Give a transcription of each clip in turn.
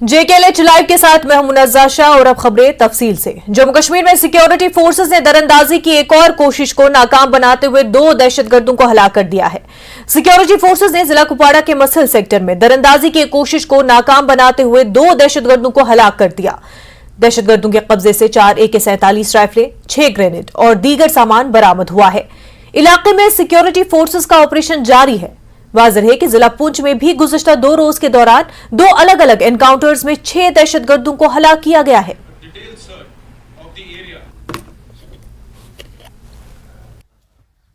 JKLH live के साथ मैं हूं मुनज़्ज़ा शाह और अब खबरें तफसील से। जम्मू कश्मीर में सिक्योरिटी फोर्सेस ने दरअंदाजी की एक और कोशिश को नाकाम बनाते हुए 2 दहशतगर्दों को हलाक कर दिया है। सिक्योरिटी फोर्सेस ने जिला कुपवाड़ा के मसल सेक्टर में दरअंदाजी की एक कोशिश को नाकाम बनाते हुए 2 दहशतगर्दों को हलाक कर दिया। दहशतगर्दों के कब्जे से 4 AK-47 राइफलें, 6 ग्रेनेड और दीगर सामान बरामद हुआ है। इलाके में सिक्योरिटी फोर्सेस का ऑपरेशन जारी है। वाज़ेह है कि जिला पुंछ में भी गुज़िश्ता 2 रोज के दौरान 2 अलग अलग एनकाउंटर्स में 6 दहशतगर्दों को हलाक किया गया है।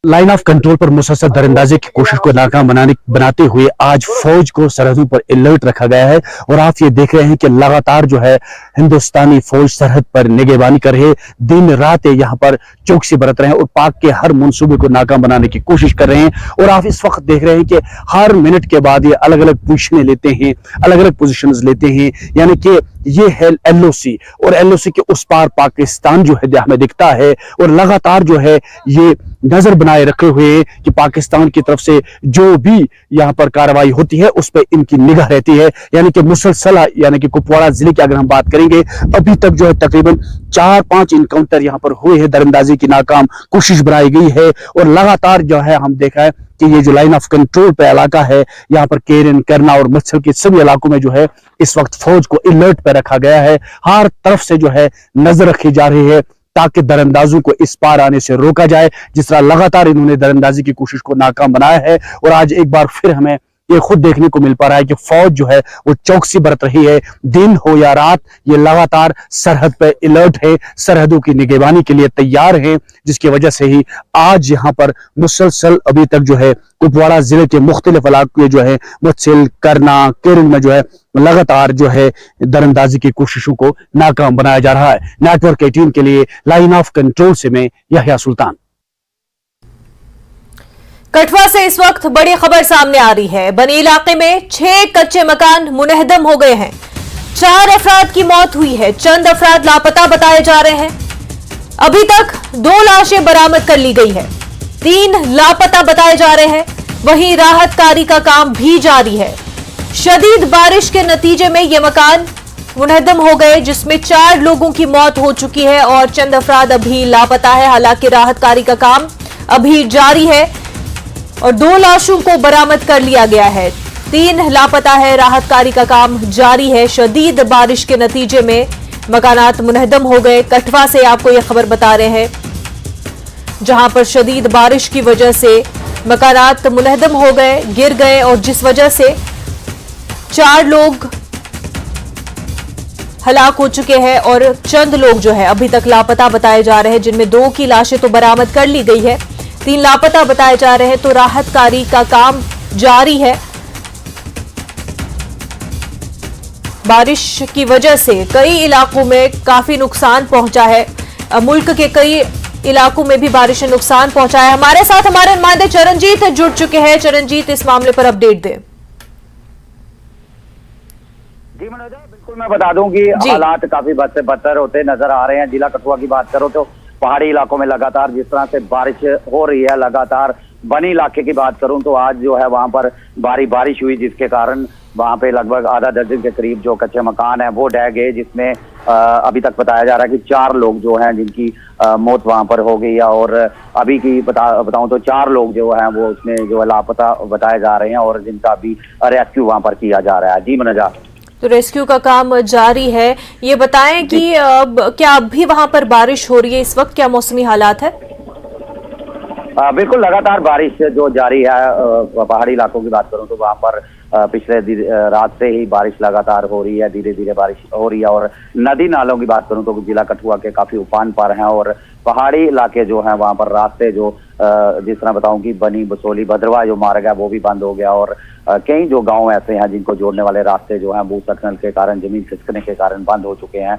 लाइन ऑफ कंट्रोल पर मुसलसल दरअंदाजी की कोशिश को नाकाम बनाते हुए आज फौज को सरहदों पर अलर्ट रखा गया है और आप ये देख रहे हैं कि लगातार जो है हिंदुस्तानी फौज सरहद पर निगरानी कर रहे, दिन रात यहाँ पर चौकसी बरत रहे हैं और पाक के हर मंसूबे को नाकाम बनाने की कोशिश कर रहे हैं। और आप इस वक्त देख रहे हैं कि हर मिनट के बाद ये अलग अलग पोजीशनें लेते हैं, अलग अलग पोजीशंस लेते हैं, यानी कि ये है LOC और LOC के उस पार पाकिस्तान जो है हमें दिखता है और लगातार जो है ये नजर बनाए रखे हुए कि पाकिस्तान की तरफ से जो भी यहाँ पर कार्रवाई होती है उस पर इनकी निगाह रहती है। यानी कि मुसलसल यानी कि कुपवाड़ा जिले की अगर हम बात करेंगे अभी तक जो है तकरीबन 4-5 इनकाउंटर यहाँ पर हुए हैं, दरअंदाजी की नाकाम कोशिश बनाई गई है और लगातार जो है हम देखा है कि ये जो लाइन ऑफ कंट्रोल पे इलाका है यहाँ पर केरन, करना और मत्सल के सभी इलाकों में जो है इस वक्त फौज को अलर्ट पे रखा गया है। हर तरफ से जो है नजर रखी जा रही है ताकि दरअंदाजों को इस पार आने से रोका जाए। जिस तरह लगातार इन्होंने दरअंदाजी की कोशिश को नाकाम बनाया है और आज एक बार फिर हमें ये खुद देखने को मिल पा रहा है कि फौज जो है वो चौकसी बरत रही है, दिन हो या रात ये लगातार सरहद पे अलर्ट है, सरहदों की निगरानी के लिए तैयार है, जिसकी वजह से ही आज यहाँ पर मुसलसल अभी तक जो है कुपवाड़ा जिले के मुख्तलिफ इलाके जो है मुत्सिल, करना, केरन में जो है लगातार जो है दरअंदाजी की कोशिशों को नाकाम बनाया जा रहा है। नेटवर्क 18 के लिए लाइन ऑफ कंट्रोल से मैं यहया सुल्तान। कठुआ से इस वक्त बड़ी खबर सामने आ रही है। बनी इलाके में 6 कच्चे मकान मुनहदम हो गए हैं। 4 अफराद की मौत हुई है, चंद अफराद लापता बताए जा रहे हैं। अभी तक 2 लाशें बरामद कर ली गई है, 3 लापता बताए जा रहे हैं। वहीं राहत कार्य का काम भी जारी है। शदीद बारिश के नतीजे में ये मकान मुनहदम हो गए, जिसमें 4 लोगों की मौत हो चुकी है और चंद अफराद अभी लापता है। हालांकि राहत कार्य का काम अभी जारी है और 2 लाशों को बरामद कर लिया गया है, 3 लापता है। राहत कार्य का काम जारी है। शदीद बारिश के नतीजे में मकानात मुनहदम हो गए। कठुआ से आपको यह खबर बता रहे हैं, जहां पर शदीद बारिश की वजह से मकानात मुनहदम हो गए, गिर गए और जिस वजह से 4 लोग हलाक हो चुके हैं और चंद लोग जो है अभी तक लापता बताए जा रहे हैं, जिनमें 2 की लाशें तो बरामद कर ली गई है, 3 लापता बताए जा रहे हैं। तो राहत कार्य का काम जारी है। बारिश की वजह से कई इलाकों में काफी नुकसान पहुंचा है। मुल्क के कई इलाकों में भी बारिश ने नुकसान पहुंचा है। हमारे साथ हमारे नुमाइंदे चरणजीत जुड़ चुके हैं। चरणजीत, इस मामले पर अपडेट दें। जी मनोजा, बिल्कुल मैं बता दूं कि हालात काफी बद से बदतर होते नजर आ रहे हैं। जिला कठुआ की बात करो तो पहाड़ी इलाकों में लगातार जिस तरह से बारिश हो रही है, लगातार बनी इलाके की बात करूं तो आज जो है वहां पर भारी बारिश हुई, जिसके कारण वहां पे लगभग आधा दर्जन के करीब जो कच्चे मकान है वो ढह गए, जिसमें अभी तक बताया जा रहा है कि 4 लोग जो हैं जिनकी मौत वहां पर हो गई है और अभी की बताऊं तो 4 लोग जो हैं वो उसमें जो है लापता बताए जा रहे हैं और जिनका अभी रेस्क्यू वहां पर किया जा रहा है। जी मनोजा, तो रेस्क्यू का काम जारी है। ये बताएं कि क्या अभी वहां पर बारिश हो रही है? इस वक्त क्या मौसमी हालात है? बिल्कुल लगातार बारिश जो जारी है। पहाड़ी इलाकों की बात करूं तो वहां पर पिछले रात से ही बारिश लगातार हो रही है, धीरे धीरे बारिश हो रही है। और नदी नालों की बात करूं तो जिला कठुआ के काफी उफान पर हैं और पहाड़ी इलाके जो हैं वहां पर रास्ते जो जिस तरह बताऊं कि बनी, बसोली, भद्रवाह जो मार्ग है वो भी बंद हो गया और कई जो गांव ऐसे हैं जिनको जोड़ने वाले रास्ते जो हैं वो सकने के कारण, जमीन खिसकने के कारण बंद हो चुके हैं।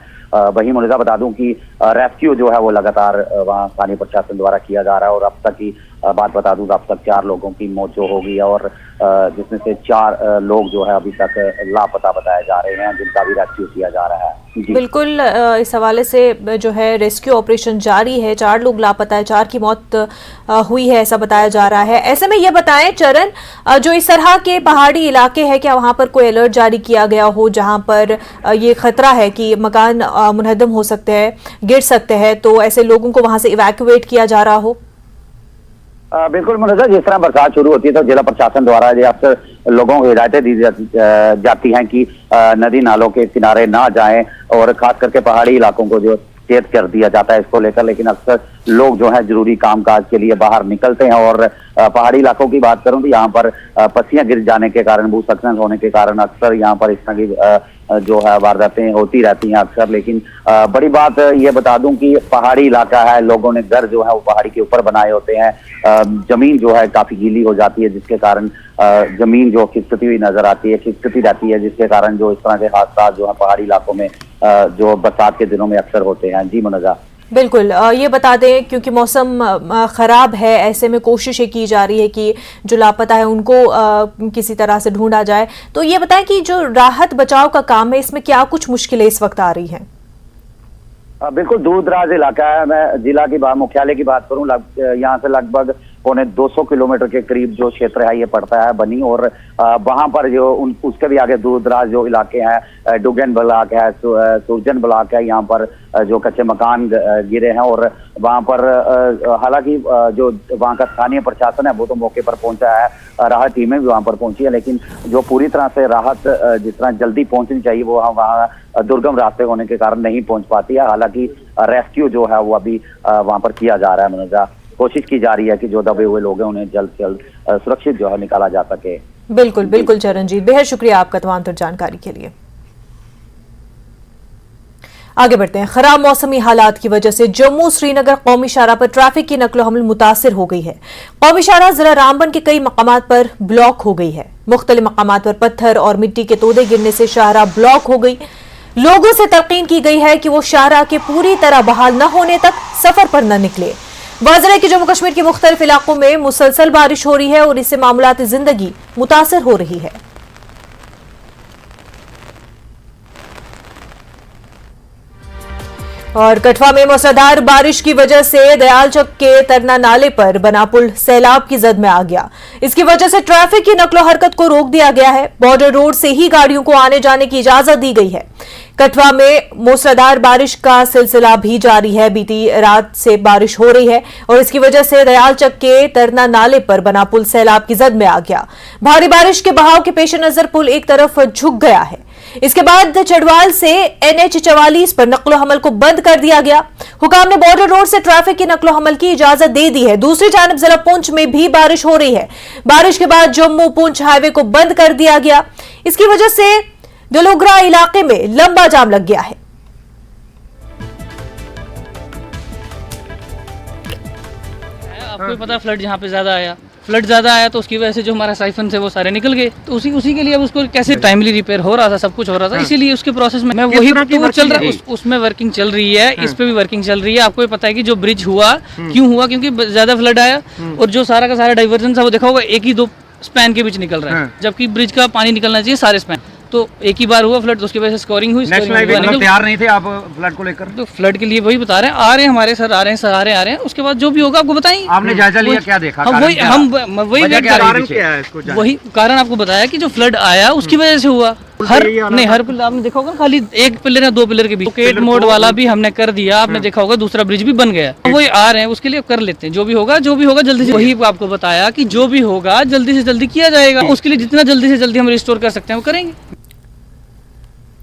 वहीं मुझे बता दूं कि रेस्क्यू जो है वो लगातार वहाँ स्थानीय प्रशासन द्वारा किया जा रहा है और अब तक ही बात बता दूं, अब तक 4 लोगों की मौत जो होगी और जिसमें से 4 लोग जो है अभी तक लापता बताए जा रहे हैं, जिनका भी रेस्क्यू किया जा रहा है। बिल्कुल, इस हवाले से जो है रेस्क्यू ऑपरेशन जारी है। 4 लोग लापता है, 4 की मौत हुई है ऐसा बताया जा रहा है। ऐसे में ये बताएं चरण, जो इस तरह के पहाड़ी इलाके हैं, क्या वहां पर कोई अलर्ट जारी किया गया हो जहां पर ये खतरा है कि मकान मुनहदम हो सकते हैं, गिर सकते हैं, तो ऐसे लोगों को वहां से इवैक्यूएट किया जा रहा हो? बिल्कुल मुनज़्ज़र, जिस तरह बरसात शुरू होती है तो जिला प्रशासन द्वारा ये अक्सर लोगों को हिदायतें दी जाती हैं कि नदी नालों के किनारे ना जाएं और खास करके पहाड़ी इलाकों को जो चेत कर दिया जाता है इसको लेकर, लेकिन अक्सर लोग जो है जरूरी कामकाज के लिए बाहर निकलते हैं। और पहाड़ी इलाकों की बात करूं तो यहाँ पर पस्सियां गिर जाने के कारण, भूस्खलन होने के कारण अक्सर यहाँ पर इस तरह की जो है वारदातें होती रहती हैं अक्सर। लेकिन बड़ी बात ये बता दूं कि पहाड़ी इलाका है, लोगों ने घर जो है वो पहाड़ी के ऊपर बनाए होते हैं, जमीन जो है काफी गीली हो जाती है जिसके कारण जमीन जो खिसकती हुई नजर आती है, खिसकती रहती है, जिसके कारण जो इस तरह के हादसा जो है पहाड़ी इलाकों में जो बरसात के दिनों में अक्सर होते हैं। जी मुनज़्ज़ा। बिल्कुल, ये बता दें क्योंकि मौसम खराब है, ऐसे में कोशिशें की जा रही है कि जो लापता है उनको किसी तरह से ढूंढा जाए। तो ये बताएं कि जो राहत बचाव का काम है इसमें क्या कुछ मुश्किलें इस वक्त आ रही हैं? बिल्कुल दूर दराज इलाका है। मैं जिला की मुख्यालय की बात करूं, यहाँ से लगभग 250 किलोमीटर के करीब जो क्षेत्र है ये पड़ता है बनी, और वहां पर जो उसके भी आगे दूर दराज जो इलाके हैं, डुगन ब्लॉक है, सुरजन ब्लॉक है, यहाँ पर जो कच्चे मकान गिरे हैं। और वहां पर हालांकि जो वहां का स्थानीय प्रशासन है वो तो मौके पर पहुंचा है, राहत टीमें भी वहां पर पहुंची है, लेकिन जो पूरी तरह से राहत जिस तरह जल्दी पहुंचनी चाहिए वो वहाँ दुर्गम रास्ते होने के कारण नहीं पहुंच पाती है। हालांकि रेस्क्यू जो है वो अभी वहां पर किया जा रहा है मुनज़्ज़ा। कोशिश की जा रही है कि जो दबे हुए लोग हैं उन्हें जल्द से जल्द सुरक्षित जो है निकाला जा सके। बिल्कुल बिल्कुल चरणजीत, बेहद शुक्रिया आपका तमाम तर जानकारी के लिए। आगे बढ़ते हैं। खराब मौसमी हालात की वजह से जम्मू श्रीनगर कौमी शाहराह पर ट्रैफिक की नकलो हमल मुतासिर हो गई है। कौमी शाहराह जिला रामबन के कई मकामात पर ब्लॉक हो गई है। मुख्तलिफ मकामात पर पत्थर और मिट्टी के तोदे गिरने से शाहराह ब्लॉक हो गई। लोगों से तलकीन की गई है कि वो शाहराह के पूरी तरह बहाल न होने तक सफर पर न निकले। वाज़ेह है कि जम्मू कश्मीर के मुख्तलिफ इलाकों में मुसलसल बारिश हो रही है और इससे मामूलाती जिंदगी मुतासिर हो रही है। और कठवा में मूसलाधार बारिश की वजह से दयालचक के तरना नाले पर बना पुल सैलाब की जद में आ गया। इसकी वजह से ट्रैफिक की नकलो हरकत को रोक दिया गया है। बॉर्डर रोड से ही गाड़ियों को आने जाने की इजाजत दी गई है। कठवा में मूसलाधार बारिश का सिलसिला भी जारी है। बीती रात से बारिश हो रही है और इसकी वजह से दयालचक के तरना नाले पर बना पुल सैलाब की जद में आ गया। भारी बारिश के बहाव के पेश नजर पुल एक तरफ झुक गया है। इसके बाद चढ़वाल से NH 44 पर नकलो हमल को बंद कर दिया गया। हुकाम ने बॉर्डर रोड से ट्रैफिक की नकलो हमल की इजाजत दे दी है। दूसरी जानब जिला पुंछ में भी बारिश हो रही है। बारिश के बाद जम्मू पुंछ हाईवे को बंद कर दिया गया। इसकी वजह से डलोगरा इलाके में लंबा जाम लग गया है। आपको पता फ्लड यहाँ पे ज्यादा आया तो उसकी वजह से जो हमारा साइफन थे वो सारे निकल गए। तो उसी के लिए अब उसको कैसे टाइमली रिपेयर हो रहा था, सब कुछ हो रहा था, इसीलिए उसके प्रोसेस में वही तो चल रहा है, उसमें वर्किंग चल रही है, इस पे भी वर्किंग चल रही है। आपको पता है कि जो ब्रिज हुआ क्यों हुआ, क्योंकि ज्यादा फ्लड आया और जो सारा का सारा डाइवर्जन था वो देखा होगा एक ही 2 स्पैन के बीच निकल रहा है, जबकि ब्रिज का पानी निकलना चाहिए सारे स्पैन। तो एक ही बार हुआ फ्लड, तो उसकी वजह से स्कोरिंग हुई। तैयार नहीं थे आप फ्लड को लेकर? तो फ्लड के लिए वही बता रहे हैं, आ रहे हैं हमारे सर, आ रहे हैं। उसके बाद जो भी होगा आपको बताएंगे। आपने जायजा लिया, क्या देखा? हम वही कारण आपको बताया कि जो फ्लड आया उसकी वजह से हुआ। हर पिलर आपने देखा होगा, खाली एक पिलर या 2 पिलर के बीच केट मोड वाला भी हमने कर दिया। आपने देखा होगा दूसरा ब्रिज भी बन गया। वही आ रहे हैं, उसके लिए कर लेते हैं। जो भी होगा जल्दी से, वही आपको बताया कि जो भी होगा जल्दी से जल्दी किया जाएगा। उसके लिए जितना जल्दी से जल्दी हम रिस्टोर कर सकते हैं वो करेंगे।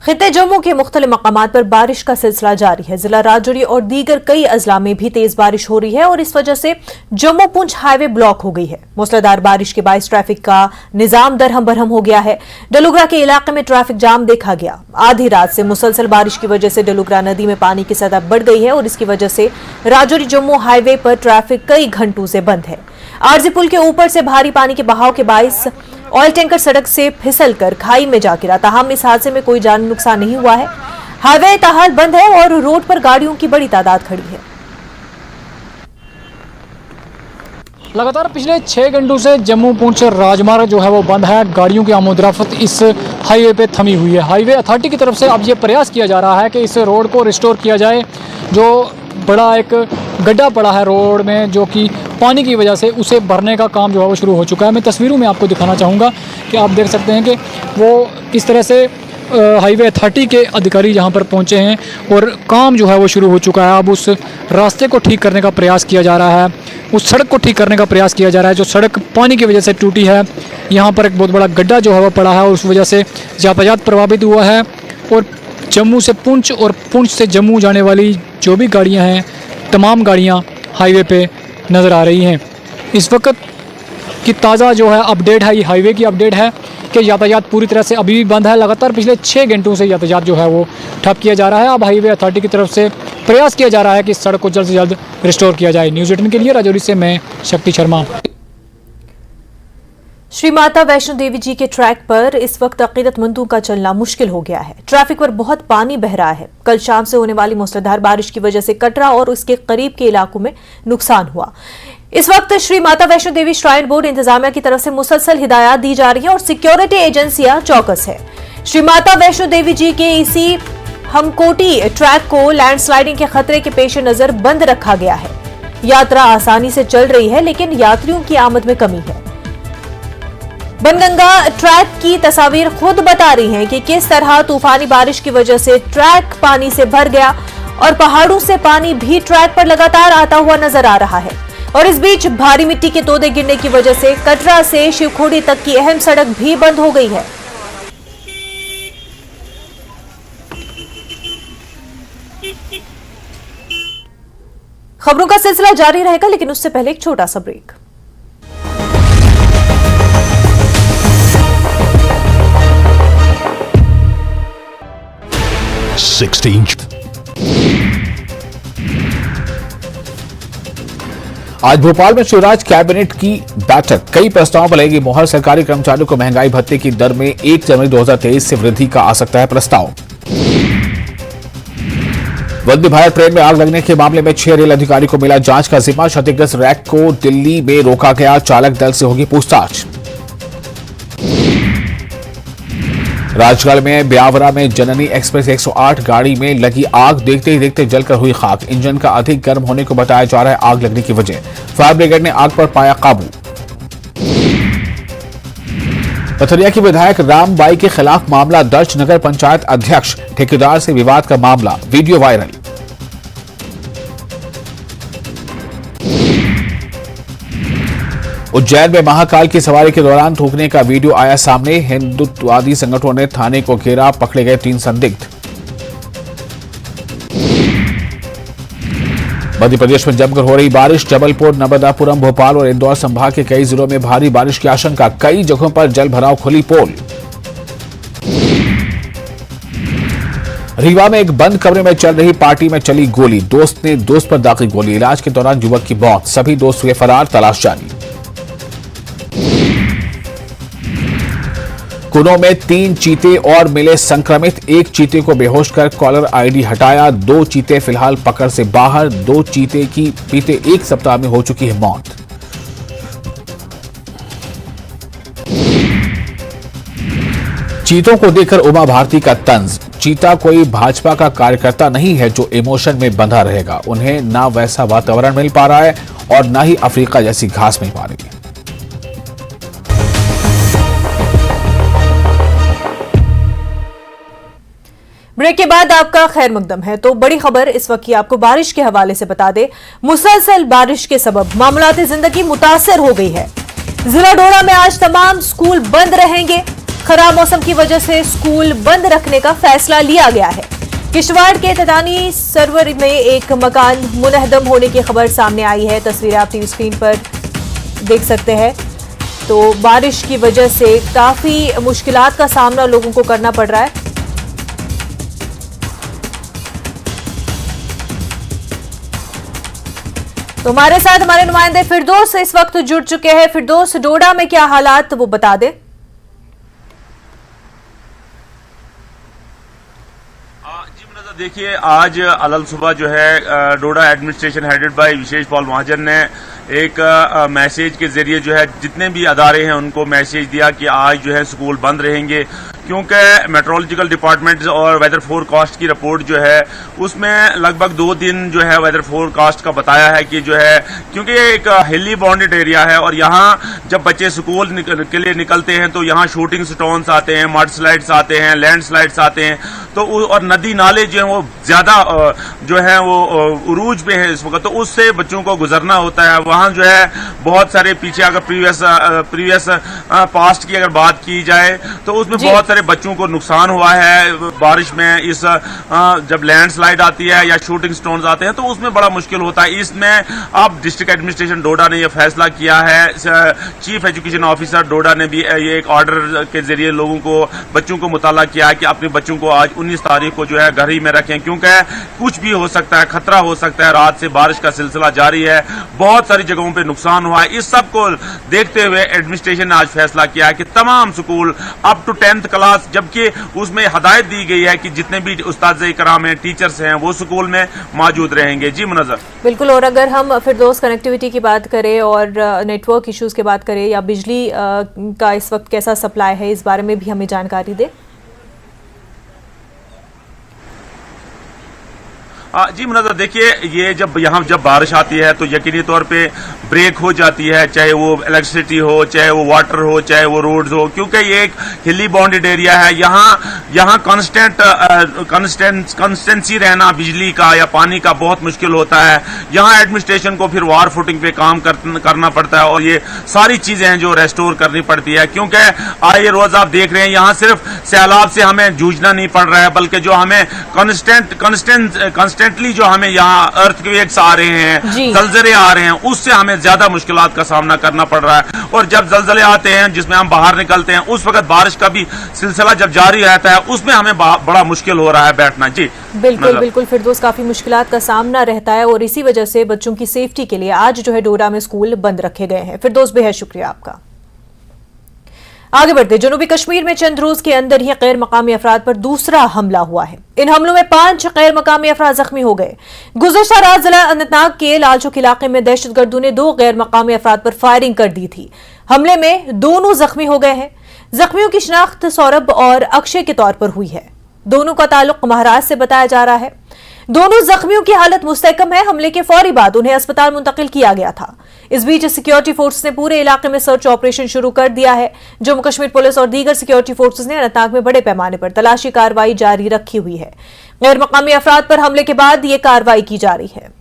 खित्ते जम्मू के मुख्तलिफ मकामात पर बारिश का सिलसिला जारी है। जिला राजौरी और दीगर कई अजला में भी तेज बारिश हो रही है और इस वजह से जम्मू पुंछ हाईवे ब्लॉक हो गई है। मूसलाधार बारिश के बायस ट्रैफिक का निजाम दरहम बरहम हो गया है। डलोगरा के इलाके में ट्रैफिक जाम देखा गया। आधी रात से मुसलसल बारिश की वजह से डलोगरा नदी में पानी की सतह बढ़ गई है और इसकी वजह से राजौरी जम्मू हाईवे पर ट्रैफिक कई घंटों से बंद है। आरजी पुल के ऊपर से भारी पानी के बहाव के बायस ऑयल टैंकर सड़क से फिसलकर खाई में जा गिरा। ताहम इस हादसे में कोई जानी नुकसान नहीं हुआ है। हाईवे ताहाल बंद है और रोड पर गाड़ियों की बड़ी तादाद खड़ी है। लगातार पिछले 6 घंटों से जम्मू पुंछ राजमार्ग जो है वो बंद है। गाड़ियों की आमोदराफत इस हाईवे पे थमी हुई है। हाईवे अथॉरिटी की तरफ से अब ये प्रयास किया जा रहा है कि इस रोड को रिस्टोर किया जाए। जो बड़ा एक गड्ढा पड़ा है रोड में, जो कि पानी की वजह से उसे भरने का काम जो है वो शुरू हो चुका है। मैं तस्वीरों में आपको दिखाना चाहूँगा कि आप देख सकते हैं कि वो किस तरह से हाईवे अथॉरिटी के अधिकारी यहाँ पर पहुँचे हैं और काम जो है वो शुरू हो चुका है। अब उस रास्ते को ठीक करने का प्रयास किया जा रहा है, उस सड़क को ठीक करने का प्रयास किया जा रहा है जो सड़क पानी की वजह से टूटी है। यहाँ पर एक बहुत बड़ा गड्ढा जो है वो पड़ा है और उस वजह से यातायात प्रभावित हुआ है। और जम्मू से पुंछ और पुंछ से जम्मू जाने वाली जो भी गाड़ियाँ हैं, तमाम गाड़ियाँ हाईवे पे नज़र आ रही हैं। इस वक्त की ताज़ा जो है अपडेट है, ये हाईवे की अपडेट है कि यातायात पूरी तरह से अभी भी बंद है। लगातार पिछले 6 घंटों से यातायात जो है वो ठप किया जा रहा है। अब हाईवे अथॉरिटी की तरफ से प्रयास किया जा रहा है कि इस सड़क को जल्द से जल्द रिस्टोर किया जाए। न्यूज़ 18 के लिए राजौरी से मैं शक्ति शर्मा। श्री माता वैष्णो देवी जी के ट्रैक पर इस वक्त अकीदतमंदों का चलना मुश्किल हो गया है। ट्रैफिक पर बहुत पानी बह रहा है। कल शाम से होने वाली मूसलाधार बारिश की वजह से कटरा और उसके करीब के इलाकों में नुकसान हुआ। इस वक्त श्री माता वैष्णो देवी श्राइन बोर्ड इंतजामिया की तरफ से मुसलसल हिदायत दी जा रही है और सिक्योरिटी एजेंसियां चौकस है। श्री माता वैष्णो देवी जी के इसी हमकोटी ट्रैक को लैंडस्लाइडिंग के खतरे के पेश नजर बंद रखा गया है। यात्रा आसानी से चल रही है लेकिन यात्रियों की आमद में कमी है। बनगंगा ट्रैक की तस्वीर खुद बता रही हैं कि किस तरह तूफानी बारिश की वजह से ट्रैक पानी से भर गया और पहाड़ों से पानी भी ट्रैक पर लगातार आता हुआ नजर आ रहा है। और इस बीच भारी मिट्टी के तोदे गिरने की वजह से कटरा से शिवखोड़ी तक की अहम सड़क भी बंद हो गई है। खबरों का सिलसिला जारी रहेगा लेकिन उससे पहले एक छोटा सा ब्रेक। आज भोपाल में शिवराज कैबिनेट की बैठक, कई प्रस्तावों पर लगेगी मोहर। सरकारी कर्मचारियों को महंगाई भत्ते की दर में 1 जनवरी 2023 से वृद्धि का आ सकता है प्रस्ताव। वंदे भारत ट्रेन में आग लगने के मामले में 6 रेल अधिकारी को मिला जांच का जिम्मा। क्षतिग्रस्त रैक को दिल्ली में रोका गया, चालक दल से होगी पूछताछ। राजगढ़ में ब्यावरा में जननी एक्सप्रेस 108 गाड़ी में लगी आग, देखते ही देखते जलकर हुई खाक। इंजन का अधिक गर्म होने को बताया जा रहा है आग लगने की वजह। फायर ब्रिगेड ने आग पर पाया काबू। पथरिया की विधायक रामबाई के खिलाफ मामला दर्ज, नगर पंचायत अध्यक्ष ठेकेदार से विवाद का मामला, वीडियो वायरल। उज्जैन में महाकाल की सवारी के दौरान थूकने का वीडियो आया सामने। हिंदुत्ववादी संगठनों ने थाने को घेरा, पकड़े गए 3 संदिग्ध। मध्य प्रदेश में जमकर हो रही बारिश, जबलपुर, नर्मदापुरम, भोपाल और इंदौर संभाग के कई जिलों में भारी बारिश की आशंका, कई जगहों पर जल भराव, खुली पोल। रीवा में एक बंद कमरे में चल रही पार्टी में चली गोली, दोस्त ने दोस्त पर दागी गोली, इलाज के दौरान युवक की मौत, सभी दोस्त हुए फरार, तलाश जारी। कुनो में 3 चीते और मिले संक्रमित, एक चीते को बेहोश कर कॉलर आईडी हटाया, 2 चीते फिलहाल पकड़ से बाहर, 2 चीते की बीते 1 सप्ताह में हो चुकी है मौत। चीतों को देखकर उमा भारती का तंज, चीता कोई भाजपा का कार्यकर्ता नहीं है जो इमोशन में बंधा रहेगा, उन्हें ना वैसा वातावरण मिल पा रहा है और ना ही अफ्रीका जैसी घास मिल पा रही है। ब्रेक के बाद आपका खैर मकदम है। तो बड़ी खबर इस वक्त की आपको बारिश के हवाले से बता दे। मुसलसल बारिश के सबब मामलाती जिंदगी मुतासर हो गई है। जिला डोडा में आज तमाम स्कूल बंद रहेंगे। खराब मौसम की वजह से स्कूल बंद रखने का फैसला लिया गया है। किश्तवाड़ के तदानी सरवर में एक मकान मुनहदम होने की खबर सामने आई है। तस्वीरें आप टीवी स्क्रीन पर देख सकते हैं। तो बारिश की वजह से काफी मुश्किलात का सामना लोगों को करना पड़ रहा है। तो हमारे साथ हमारे नुमाइंदे फिरदौस इस वक्त जुड़ चुके हैं। फिरदौस, डोडा में क्या हालात वो बता दें। जी मुनज़्ज़र, देखिए, आज अलल सुबह जो है Doda administration headed by Vishesh Paul Mahajan ने एक मैसेज के जरिए जो है जितने भी अदारे हैं उनको मैसेज दिया कि आज जो है स्कूल बंद रहेंगे, क्योंकि मेट्रोलॉजिकल डिपार्टमेंट और वेदर फोरकास्ट की रिपोर्ट जो है उसमें लगभग 2 दिन जो है वेदर फोरकास्ट का बताया है कि जो है, क्योंकि ये एक हिली बाउंडेड एरिया है और यहाँ जब बच्चे स्कूल के लिए निकलते हैं तो यहाँ शूटिंग स्टोन्स आते हैं, मड स्लाइड्स आते हैं, लैंड स्लाइड्स आते हैं, तो और नदी नाले जो है वो ज्यादा जो है वो उरूज पे है इस वक्त, तो उससे बच्चों को गुजरना होता है। वहां जो है बहुत सारे पीछे अगर प्रीवियस पास्ट की अगर बात की जाए तो उसमें बहुत सारे बच्चों को नुकसान हुआ है बारिश में। इस जब लैंडस्लाइड आती है या शूटिंग स्टोन्स आते हैं तो उसमें बड़ा मुश्किल होता है। इसमें अब डिस्ट्रिक्ट एडमिनिस्ट्रेशन डोडा ने यह फैसला किया है, चीफ एजुकेशन ऑफिसर डोडा ने भी ये एक ऑर्डर के जरिए लोगों को, बच्चों को मुताला किया है कि अपने बच्चों को आज 19 तारीख को जो है घर ही में रखें, क्योंकि कुछ भी हो सकता है, खतरा हो सकता है। रात से बारिश का सिलसिला जारी है, बहुत सारी जगहों पे नुकसान हुआ है। इस सब को देखते हुए एडमिनिस्ट्रेशन ने आज फैसला किया है कि तमाम school up to 10th class, जबकि उसमें हदायत दी गई है कि जितने भी उस्ताद-ए-कराम हैं, टीचर्स हैं, वो स्कूल में मौजूद रहेंगे। जी मुनज़्ज़र। बिल्कुल, और अगर हम फिरदौस कनेक्टिविटी की बात करें और नेटवर्क इश्यूज की बात करें या बिजली का इस वक्त कैसा सप्लाई है, इस बारे में भी हमें जानकारी दे। जी मुनज़्ज़र, देखिए ये जब बारिश आती है तो यकीनी तौर पे ब्रेक हो जाती है, चाहे वो इलेक्ट्रिसिटी हो, चाहे वो वाटर हो, चाहे वो रोड्स हो, क्योंकि ये एक हिली बाउंडेड एरिया है। यहाँ कंसिस्टेंसी रहना बिजली का या पानी का बहुत मुश्किल होता है। यहाँ एडमिनिस्ट्रेशन को फिर वार फुटिंग पे काम करना पड़ता है और ये सारी चीजें हैं जो रेस्टोर करनी पड़ती है, क्योंकि आए रोज आप देख रहे हैं यहाँ सिर्फ सैलाब से हमें जूझना नहीं पड़ रहा है, बल्कि जो हमें कंस्टेंटली जो हमें यहाँ अर्थक्वेक्स आ रहे हैं, जलजले आ रहे हैं, उससे हमें ज्यादा मुश्किलात का सामना करना पड़ रहा है। और जब जलजले आते हैं जिसमें हम बाहर निकलते हैं, उस वक्त बारिश का भी सिलसिला जब जारी रहता है, उसमें हमें बड़ा मुश्किल हो रहा है बैठना। जी बिल्कुल फिरदौस, काफी मुश्किलात का सामना रहता है और इसी वजह से बच्चों की सेफ्टी के लिए आज जो है डोडा में स्कूल बंद रखे गए हैं। फिरदौस, बेहद शुक्रिया आपका। आगे बढ़ते, जनूबी कश्मीर में चंद रोज के अंदर ही गैर मकामी अफराद पर दूसरा हमला हुआ है। इन हमलों में 5 गैर मकामी अफराद जख्मी हो गए। गुज़श्ता रात जिला अनंतनाग के लालचौक इलाके में दहशतगर्दों ने 2 गैर मकामी अफराद पर फायरिंग कर दी थी। हमले में दोनों जख्मी हो गए हैं। जख्मियों की शिनाख्त सौरभ और अक्षय के तौर पर हुई है। दोनों का ताल्लुक महाराष्ट्र से बताया जा रहा है। दोनों जख्मियों की हालत मुस्तहकम है। हमले के फौरी बाद उन्हें अस्पताल मुंतकिल किया गया था। इस बीच सिक्योरिटी फोर्स ने पूरे इलाके में सर्च ऑपरेशन शुरू कर दिया है। जम्मू कश्मीर पुलिस और दीगर सिक्योरिटी फोर्सेस ने अनंतनाग में बड़े पैमाने पर तलाशी कार्रवाई जारी रखी हुई है। गैर मकामी अफराद पर हमले के बाद ये कार्रवाई की जा रही है।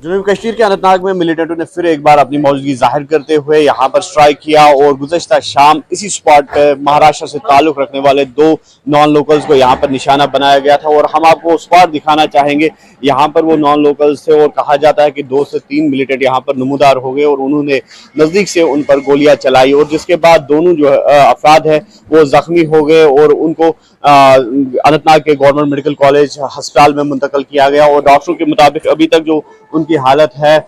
जनूबी कश्मीर के अनंतनाग में मिलिटेंटों ने फिर एक बार अपनी मौजूदगी जाहिर करते हुए यहाँ पर स्ट्राइक किया और गुज़श्ता शाम इसी स्पॉट पर महाराष्ट्र से ताल्लुक रखने वाले 2 नॉन लोकल्स को यहाँ पर निशाना बनाया गया था। और हम आपको स्पॉट दिखाना चाहेंगे। यहाँ पर वो नॉन लोकल्स थे और कहा जाता है कि 2 से 3 मिलिटेंट यहाँ पर नमूदार हो गए और उन्होंने नजदीक से उन पर गोलियां चलाई और जिसके बाद दोनों जो अफराद है वो जख्मी हो गए और उनको अनंतनाग के गवर्नमेंट मेडिकल कॉलेज अस्पताल में मुंतकिल किया गया। और डॉक्टरों के मुताबिक अभी तक जो उनकी हालत है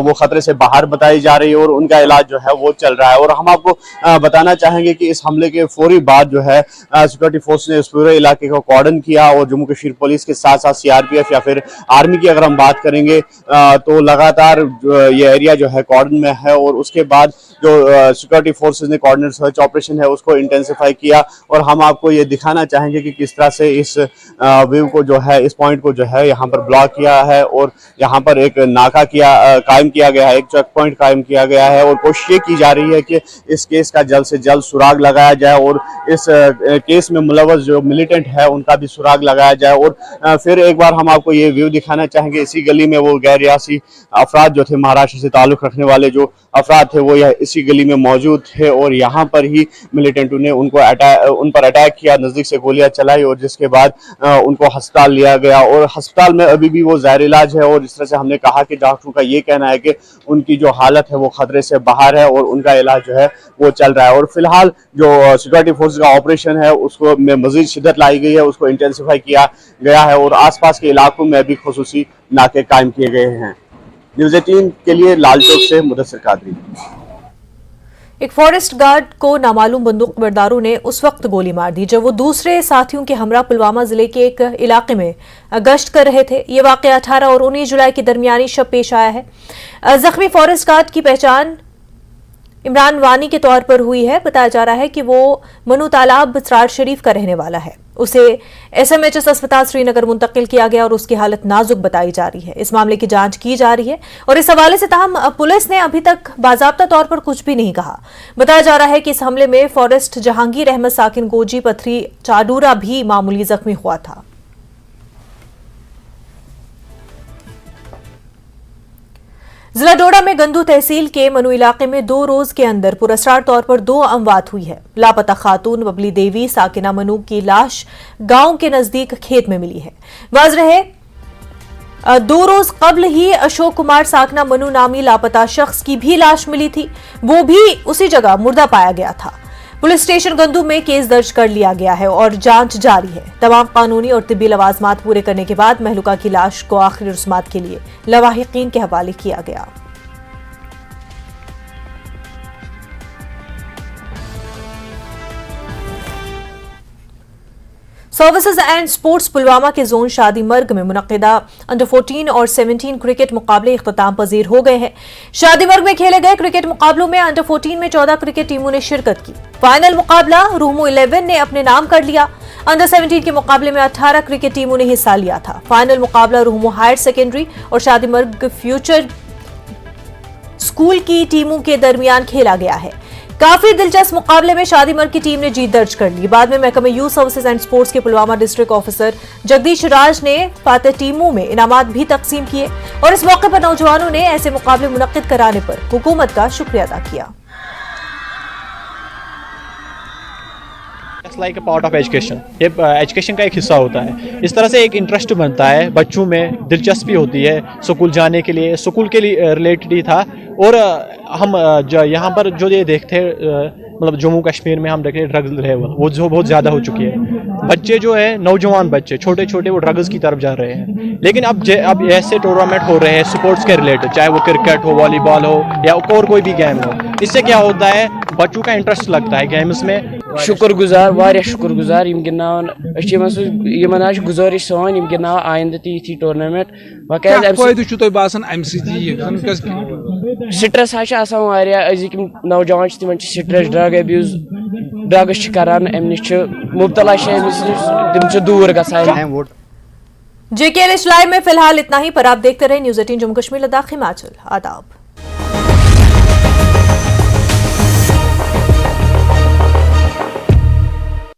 वो खतरे से बाहर बताई जा रही है और उनका इलाज जो है वो चल रहा है। और हम आपको बताना चाहेंगे कि इस हमले के फौरी बाद जो है सिक्योरिटी फोर्स ने इस पूरे इलाके को कॉर्डन किया और जम्मू कश्मीर पुलिस के साथ साथ सीआरपीएफ या फिर आर्मी की अगर हम बात करेंगे तो लगातार ये एरिया जो है कॉर्डन में है। और उसके बाद जो सिक्योरिटी फोर्सेज ने कोऑर्डिनेट सर्च ऑपरेशन है उसको इंटेंसिफाई किया। और हम आपको ये दिखाना चाहेंगे कि किस तरह से इस व्यू को जो है, इस पॉइंट को जो है यहाँ पर ब्लॉक किया है और यहाँ पर एक नाका कायम किया गया है, एक चेक पॉइंट कायम किया गया है। और कोशिश ये की जा रही है कि इस केस का जल्द से जल्द सुराग लगाया जाए और इस केस में मुलव्वस जो मिलिटेंट है उनका भी सुराग लगाया जाए। और फिर एक बार हम आपको ये व्यू दिखाना चाहेंगे। इसी गली में वो गैर रियासी अफराद जो थे, महाराष्ट्र से ताल्लुक रखने वाले जो अफराद थे, वो इसी गली में मौजूद थे और यहाँ पर ही मिलिटेंटों ने उन पर अटैक किया, नजदीक से गोलियां चलाई और जिसके बाद उनको अस्पताल लिया गया। और अस्पताल में अभी भी वो ज़ाहिर इलाज है। और जिस तरह से हमने कहा कि डॉक्टरों का ये कहना है कि उनकी जो हालत है वो खतरे से बाहर है और उनका इलाज जो है वो चल रहा है। और फिलहाल जो सिक्योरिटी फोर्स का ऑपरेशन है उसको में मजीद शिद्दत लाई गई है, उसको इंटेंसिफाई किया गया है और आसपास के इलाकों में भी खुसूसी नाके कायम किए गए हैं। न्यूज़ 18 के लिए लालचौक से मुदस्सिर कादरी। एक फॉरेस्ट गार्ड को नामालूम बंदूकबरदारों ने उस वक्त गोली मार दी जब वो दूसरे साथियों के हमरा पुलवामा जिले के एक इलाके में गश्त कर रहे थे। ये वाकया 18 और 19 जुलाई के दरमियानी शब पेश आया है। जख्मी फॉरेस्ट गार्ड की पहचान इमरान वानी के तौर पर हुई है। बताया जा रहा है कि वो मनु तालाब सरार शरीफ का रहने वाला है। उसे SMHS अस्पताल श्रीनगर मुंतकिल किया गया और उसकी हालत नाजुक बताई जा रही है। इस मामले की जांच की जा रही है और इस हवाले से ताहम पुलिस ने अभी तक बाकायदा तौर पर कुछ भी नहीं कहा। बताया जा रहा है कि इस हमले में फॉरेस्ट जहांगीर अहमद साकिन गोजी पथरी चाडूरा भी मामूली जख्मी हुआ था। जिला डोडा में गंदू तहसील के मनु इलाके में 2 रोज के अंदर पुरस्कार तौर पर 2 अमवात हुई है। लापता खातून बबली देवी साकिना मनु की लाश गांव के नजदीक खेत में मिली है। वाज़ेह है 2 रोज कबल ही अशोक कुमार साकना मनु नामी लापता शख्स की भी लाश मिली थी, वो भी उसी जगह मुर्दा पाया गया था। पुलिस स्टेशन गंदू में केस दर्ज कर लिया गया है और जांच जारी है। तमाम कानूनी और तिब्बी लवाजमात पूरे करने के बाद महलूका की लाश को आखिरी रस्मात के लिए लवाहिकीन के हवाले किया गया। सर्विसेज एंड स्पोर्ट्स पुलवामा के जोन शादी मर्ग में मुनक्किदा अंडर 14 और 17 क्रिकेट मुकाबले इख्तिताम पजीर हो गए हैं। शादी मर्ग में खेले गए क्रिकेट मुकाबलों में अंडर 14 में 14 क्रिकेट टीमों ने शिरकत की। फाइनल मुकाबला रूमो 11 ने अपने नाम कर लिया। अंडर 17 के मुकाबले में 18 क्रिकेट टीमों ने हिस्सा लिया था। फाइनल मुकाबला रूमो हायर सेकेंडरी और शादी मर्ग फ्यूचर स्कूल की टीमों के दरमियान खेला गया है। काफी दिलचस्प मुकाबले में शादीमर्ग की टीम ने जीत दर्ज कर ली। बाद में महकमे यूथ सर्विसेज एंड स्पोर्ट्स के पुलवामा डिस्ट्रिक्ट ऑफिसर जगदीश राज ने फातह टीमों में इनामात भी तकसीम किए और इस मौके पर नौजवानों ने ऐसे मुकाबले मुनक्किद कराने पर हुकूमत का शुक्रिया अदा किया। Like a part of education, ये एजुकेशन का एक हिस्सा होता है। इस तरह से एक इंटरेस्ट बनता है, बच्चों में दिलचस्पी होती है स्कूल जाने के लिए। स्कूल के लिए रिलेटेड ही था और हम यहाँ पर जो ये देखते मतलब जम्मू कश्मीर में हम देखते ड्रग लेवल वो जो बहुत ज़्यादा हो चुकी है। बच्चे जो है नौजवान बच्चे छोटे छोटे वो ड्रग्स की तरफ जा रहे हैं। लेकिन अब ऐसे टूर्नामेंट हो रहे हैं स्पोर्ट्स के रिलेटेड, चाहे वो क्रिकेट हो, वॉलीबॉल हो या और कोई भी गेम हो। इससे क्या होता है बच्चों का इंटरेस्ट लगता है गेम्स में। शुक्रगुजार वारिया शुक्रगुजार यम गिंदावन आज गुजारिश सान यम गिंदा आइंद ती टूर्नामेंट स्ट्रेस आसान वारिया अजिक नौजवान तिमन स्ट्रेस ड्रग अब्यूज ड्रग्स करान अम निश मुब्तला तिम दूर गसान। JKLH लाइव में फिलहाल इतना ही, पर आप देखते रहे न्यूज़ 18 जम्मू कश्मीर लद्दाख हिमाचल। आदाब।